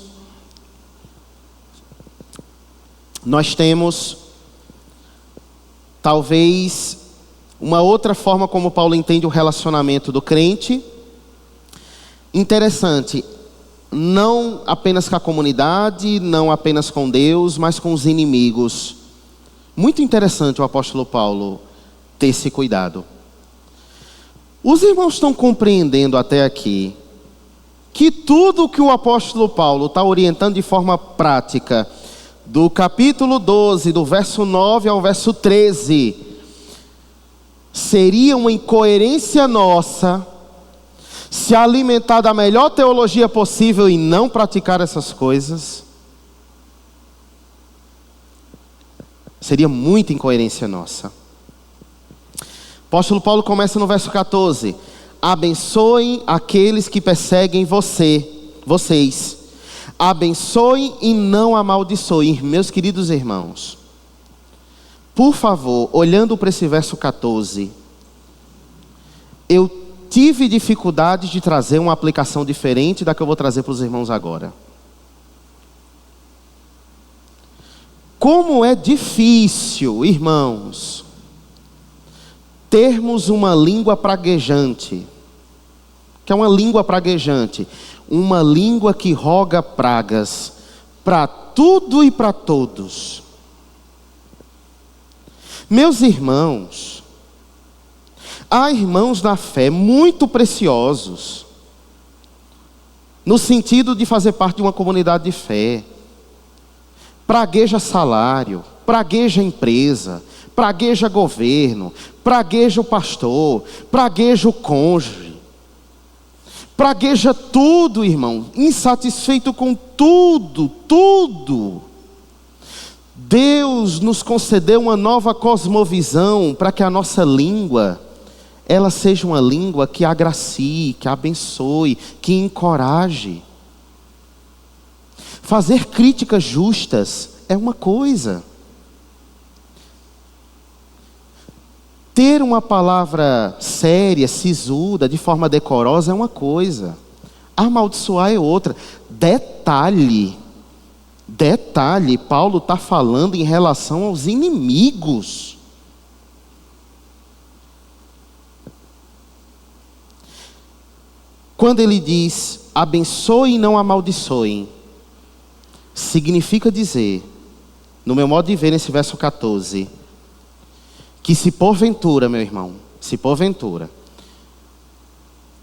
talvez uma outra forma como Paulo entende o relacionamento do crente. Interessante, não apenas com a comunidade, não apenas com Deus, mas com os inimigos. Muito interessante o apóstolo Paulo ter esse cuidado. Os irmãos estão compreendendo até aqui que tudo que o apóstolo Paulo está orientando de forma prática, do capítulo 12, do verso 9 ao verso 13, seria uma incoerência nossa se alimentar da melhor teologia possível e não praticar essas coisas? Seria muita incoerência nossa. O apóstolo Paulo começa no verso 14: abençoem aqueles que perseguem vocês. Abençoem e não amaldiçoem. Meus queridos irmãos, por favor, olhando para esse verso 14, eu tive dificuldade de trazer uma aplicação diferente da que eu vou trazer para os irmãos agora. Como é difícil, irmãos, termos uma língua praguejante. Que é uma língua praguejante, uma língua que roga pragas para tudo e para todos. Meus irmãos, há irmãos na fé muito preciosos, no sentido de fazer parte de uma comunidade de fé. Pragueja salário, pragueja empresa, pragueja governo, pragueja o pastor, pragueja o cônjuge. Pragueja tudo, irmão, insatisfeito com tudo. Deus nos concedeu uma nova cosmovisão para que a nossa língua, ela seja uma língua que agracie, que abençoe, que encoraje. Fazer críticas justas é uma coisa. Ter uma palavra séria, sisuda, de forma decorosa é uma coisa. Amaldiçoar é outra. Detalhe, Paulo está falando em relação aos inimigos. Quando ele diz, abençoem e não amaldiçoem, significa dizer, no meu modo de ver nesse verso 14, que se porventura, meu irmão,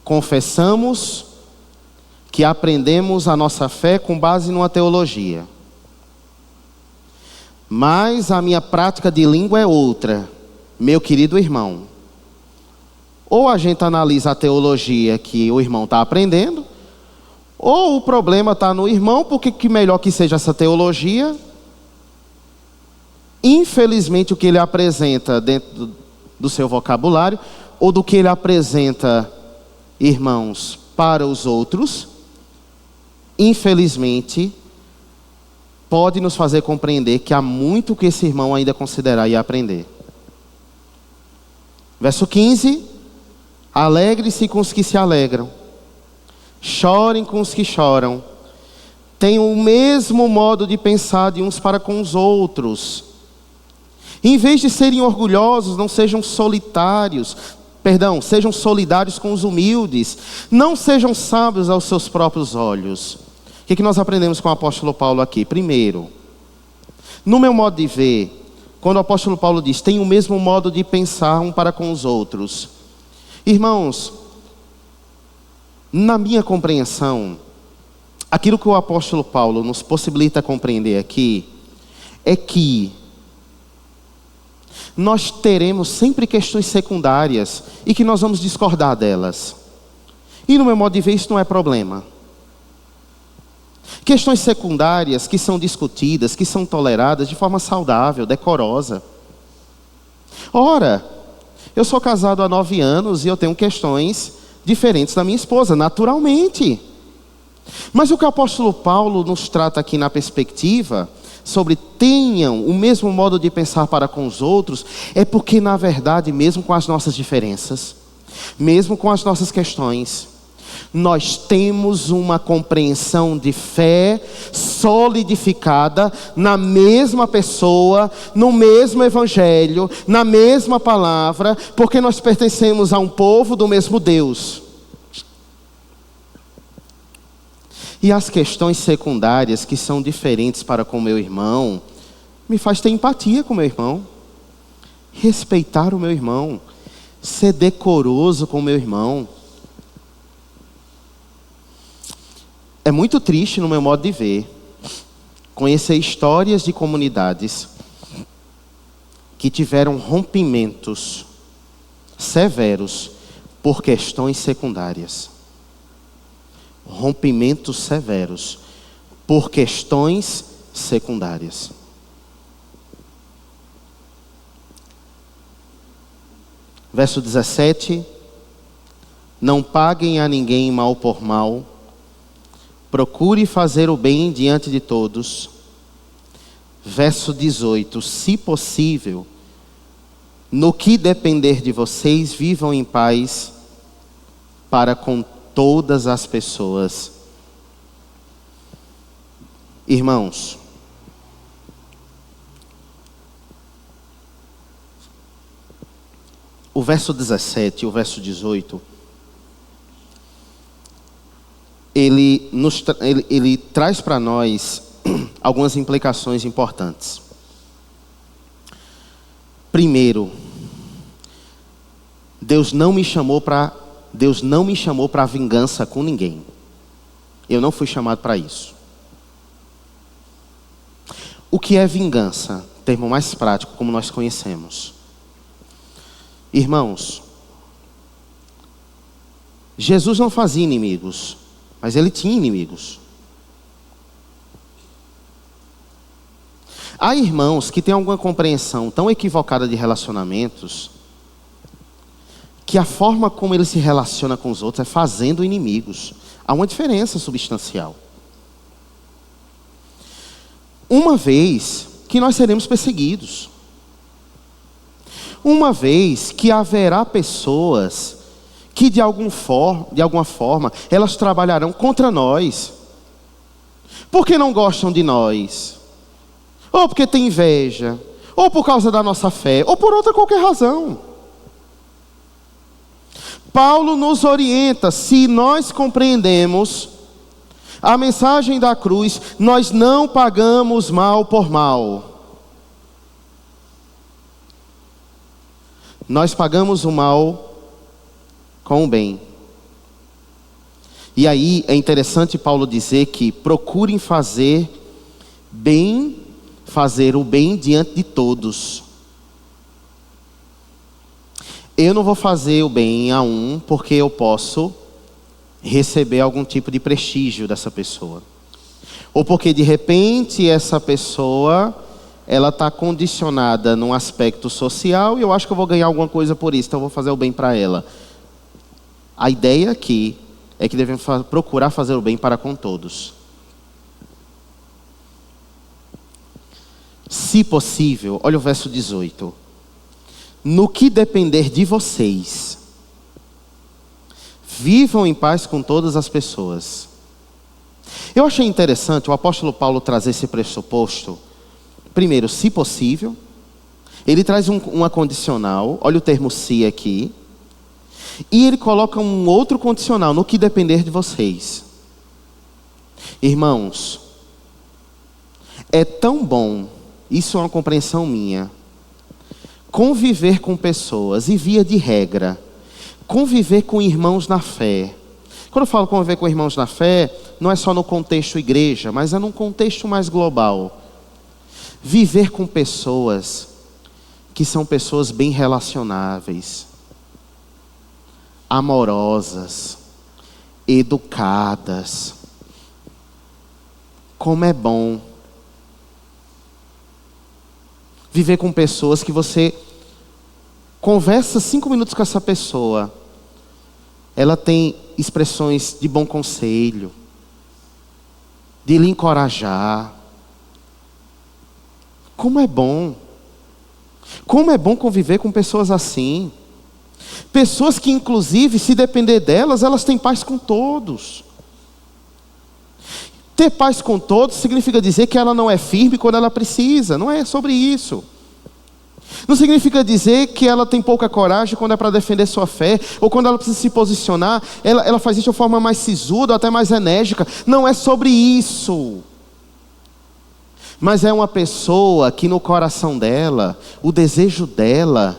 confessamos que aprendemos a nossa fé com base numa teologia, mas a minha prática de língua é outra, meu querido irmão, ou a gente analisa a teologia que o irmão está aprendendo, ou o problema está no irmão, porque que melhor que seja essa teologia. Infelizmente, o que ele apresenta dentro do seu vocabulário, ou do que ele apresenta, irmãos, para os outros, infelizmente, pode nos fazer compreender que há muito que esse irmão ainda considerar e aprender. Verso 15: alegre-se com os que se alegram, chorem com os que choram, tenham o mesmo modo de pensar de uns para com os outros. Em vez de serem orgulhosos, não sejam sejam solidários com os humildes. Não sejam sábios aos seus próprios olhos. O que nós aprendemos com o apóstolo Paulo aqui? Primeiro, no meu modo de ver, quando o apóstolo Paulo diz, tem o mesmo modo de pensar um para com os outros. Irmãos, na minha compreensão, aquilo que o apóstolo Paulo nos possibilita compreender aqui, é que nós teremos sempre questões secundárias e que nós vamos discordar delas. E no meu modo de ver, isso não é problema. Questões secundárias que são discutidas, que são toleradas de forma saudável, decorosa. Ora, eu sou casado há 9 anos e eu tenho questões diferentes da minha esposa, naturalmente. Mas o que o apóstolo Paulo nos trata aqui na perspectiva sobre tenham o mesmo modo de pensar para com os outros, é porque na verdade, mesmo com as nossas diferenças, mesmo com as nossas questões, nós temos uma compreensão de fé solidificada na mesma pessoa, no mesmo evangelho, na mesma palavra, porque nós pertencemos a um povo do mesmo Deus. E as questões secundárias que são diferentes para com meu irmão, me faz ter empatia com o meu irmão, respeitar o meu irmão, ser decoroso com o meu irmão. É muito triste, no meu modo de ver, conhecer histórias de comunidades que tiveram rompimentos severos por questões secundárias. Rompimentos severos por questões secundárias. Verso 17. Não paguem a ninguém mal por mal. Procure fazer o bem diante de todos. Verso 18. Se possível, no que depender de vocês, vivam em paz para com todas as pessoas. Irmãos, o verso 17 e o verso 18, ele traz para nós algumas implicações importantes. Primeiro, Deus não me chamou para vingança com ninguém. Eu não fui chamado para isso. O que é vingança? Termo mais prático, como nós conhecemos. Irmãos, Jesus não fazia inimigos, mas ele tinha inimigos. Há irmãos que têm alguma compreensão tão equivocada de relacionamentos, que a forma como ele se relaciona com os outros é fazendo inimigos. Há uma diferença substancial. Uma vez que nós seremos perseguidos. Uma vez que haverá pessoas que de alguma forma elas trabalharão contra nós. Porque não gostam de nós. Ou porque tem inveja. Ou por causa da nossa fé. Ou por outra qualquer razão. Paulo nos orienta, se nós compreendemos a mensagem da cruz, nós não pagamos mal por mal. Nós pagamos o mal com o bem. E aí é interessante Paulo dizer que procurem fazer o bem diante de todos. Eu não vou fazer o bem a um porque eu posso receber algum tipo de prestígio dessa pessoa. Ou porque de repente essa pessoa, ela está condicionada num aspecto social e eu acho que eu vou ganhar alguma coisa por isso, então eu vou fazer o bem para ela. A ideia aqui é que devemos procurar fazer o bem para com todos. Se possível, olha o verso 18. No que depender de vocês, vivam em paz com todas as pessoas. Eu achei interessante o apóstolo Paulo trazer esse pressuposto. Primeiro, se possível. Ele traz uma condicional, olha o termo se aqui. E ele coloca um outro condicional, no que depender de vocês. Irmãos, é tão bom, isso é uma compreensão minha, conviver com pessoas e via de regra, conviver com irmãos na fé. Quando eu falo conviver com irmãos na fé, não é só no contexto igreja, mas é num contexto mais global. Viver com pessoas que são pessoas bem relacionáveis, amorosas, educadas. Como é bom viver com pessoas que você conversa 5 minutos com essa pessoa, ela tem expressões de bom conselho, de lhe encorajar. Como é bom conviver com pessoas assim. Pessoas que inclusive, se depender delas, elas têm paz com todos. Ter paz com todos significa dizer que ela não é firme quando ela precisa. Não é sobre isso. Não significa dizer que ela tem pouca coragem quando é para defender sua fé, ou quando ela precisa se posicionar, ela faz isso de uma forma mais sisuda, até mais enérgica. Não é sobre isso. Mas é uma pessoa que no coração dela, o desejo dela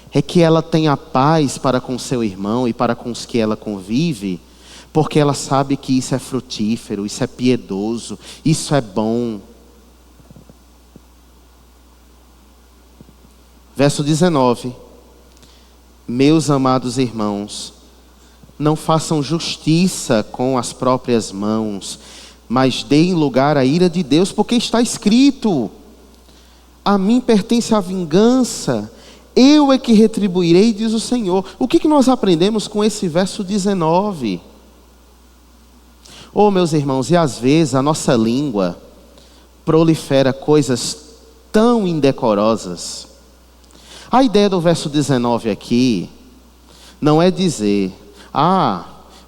é que ela tenha paz para com seu irmão e para com os que ela convive, porque ela sabe que isso é frutífero, isso é piedoso, isso é bom. Verso 19. Meus amados irmãos, não façam justiça com as próprias mãos, mas deem lugar à ira de Deus, porque está escrito: a mim pertence a vingança, eu é que retribuirei, diz o Senhor. O que nós aprendemos com esse verso 19? Oh, meus irmãos, e às vezes a nossa língua prolifera coisas tão indecorosas. A ideia do verso 19 aqui não é dizer: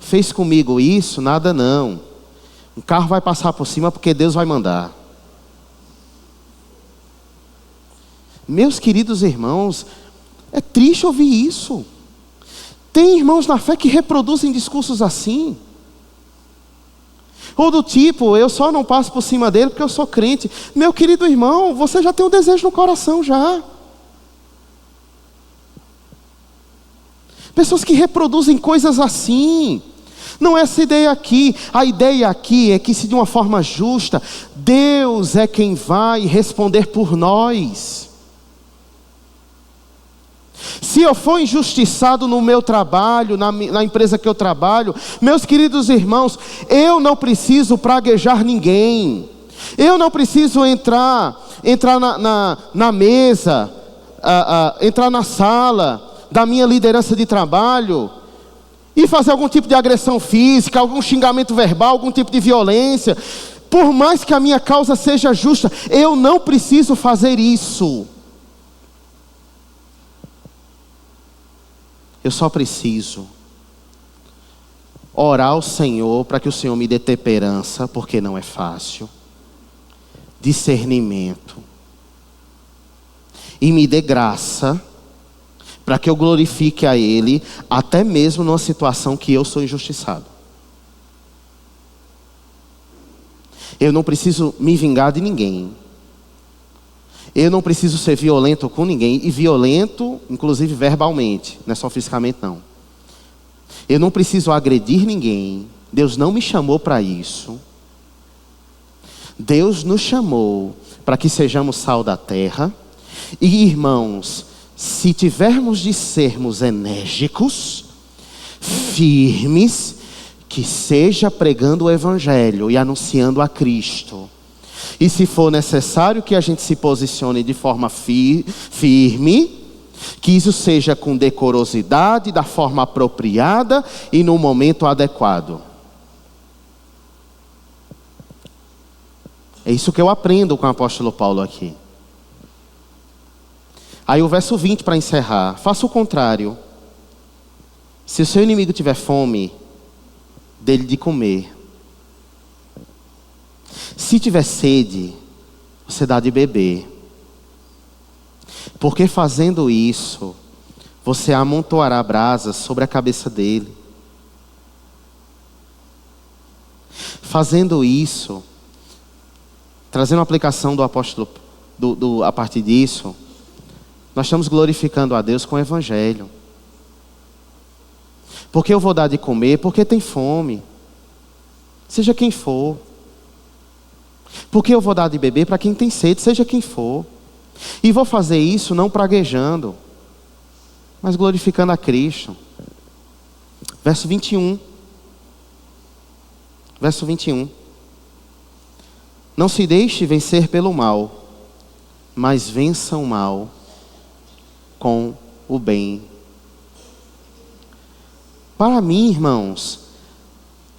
fez comigo isso, nada não. Um carro vai passar por cima porque Deus vai mandar. Meus queridos irmãos, é triste ouvir isso. Tem irmãos na fé que reproduzem discursos assim. Ou do tipo: eu só não passo por cima dele porque eu sou crente. Meu querido irmão, você já tem um desejo no coração já. Pessoas que reproduzem coisas assim. Não é essa ideia aqui. A ideia aqui é que, se de uma forma justa, Deus é quem vai responder por nós. Se eu for injustiçado no meu trabalho, na empresa que eu trabalho, meus queridos irmãos, eu não preciso praguejar ninguém. Eu não preciso entrar na mesa, entrar na sala da minha liderança de trabalho e fazer algum tipo de agressão física, algum xingamento verbal, algum tipo de violência. Por mais que a minha causa seja justa, eu não preciso fazer isso. Eu só preciso orar ao Senhor para que o Senhor me dê temperança, porque não é fácil, discernimento, e me dê graça para que eu glorifique a Ele, até mesmo numa situação que eu sou injustiçado. Eu não preciso me vingar de ninguém. Eu não preciso ser violento com ninguém. E violento, inclusive verbalmente, não é só fisicamente não. Eu não preciso agredir ninguém. Deus não me chamou para isso. Deus nos chamou para que sejamos sal da terra. E, irmãos, se tivermos de sermos enérgicos, firmes, que seja pregando o Evangelho e anunciando a Cristo. E se for necessário que a gente se posicione de forma firme, que isso seja com decorosidade, da forma apropriada e no momento adequado. É isso que eu aprendo com o apóstolo Paulo aqui. Aí o verso 20 para encerrar. Faça o contrário. Se o seu inimigo tiver fome, dê-lhe de comer. Se tiver sede, você dá de beber. Porque fazendo isso, você amontoará brasas sobre a cabeça dele. Fazendo isso, trazendo a aplicação do apóstolo a partir disso, nós estamos glorificando a Deus com o Evangelho. Porque eu vou dar de comer? Porque tem fome. Seja quem for. Porque eu vou dar de beber para quem tem sede, seja quem for. E vou fazer isso não praguejando, mas glorificando a Cristo. Verso 21. Verso 21. Não se deixe vencer pelo mal, mas vença o mal com o bem. Para mim, irmãos,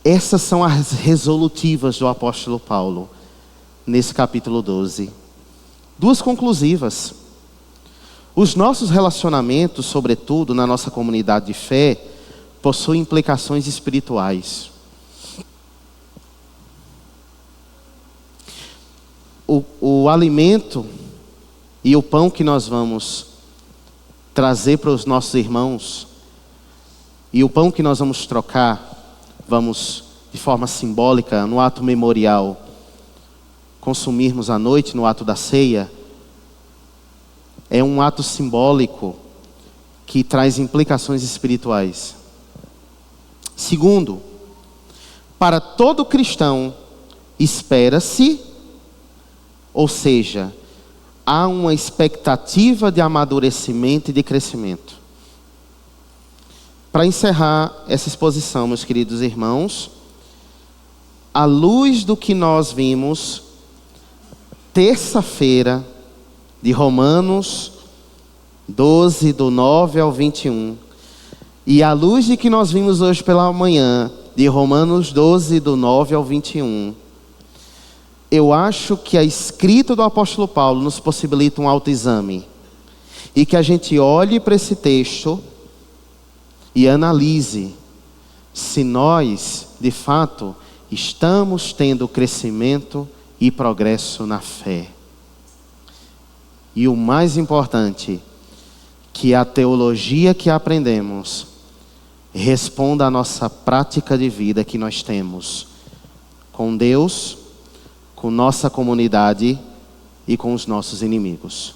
essas são as resolutivas do apóstolo Paulo nesse capítulo 12. Duas conclusivas. Os nossos relacionamentos, sobretudo na nossa comunidade de fé, possuem implicações espirituais. O alimento e o pão que nós vamos trazer para os nossos irmãos, e o pão que nós vamos trocar, vamos de forma simbólica, no ato memorial, consumirmos à noite no ato da ceia, é um ato simbólico que traz implicações espirituais. Segundo, para todo cristão, espera-se, ou seja, há uma expectativa de amadurecimento e de crescimento. Para encerrar essa exposição, meus queridos irmãos, à luz do que nós vimos terça-feira de Romanos 12, do 9 ao 21, e à luz de que nós vimos hoje pela manhã, de Romanos 12, do 9 ao 21, eu acho que a escrita do apóstolo Paulo nos possibilita um autoexame, e que a gente olhe para esse texto e analise se nós, de fato, estamos tendo crescimento e progresso na fé. E o mais importante, que a teologia que aprendemos responda à nossa prática de vida que nós temos com Deus, com nossa comunidade e com os nossos inimigos.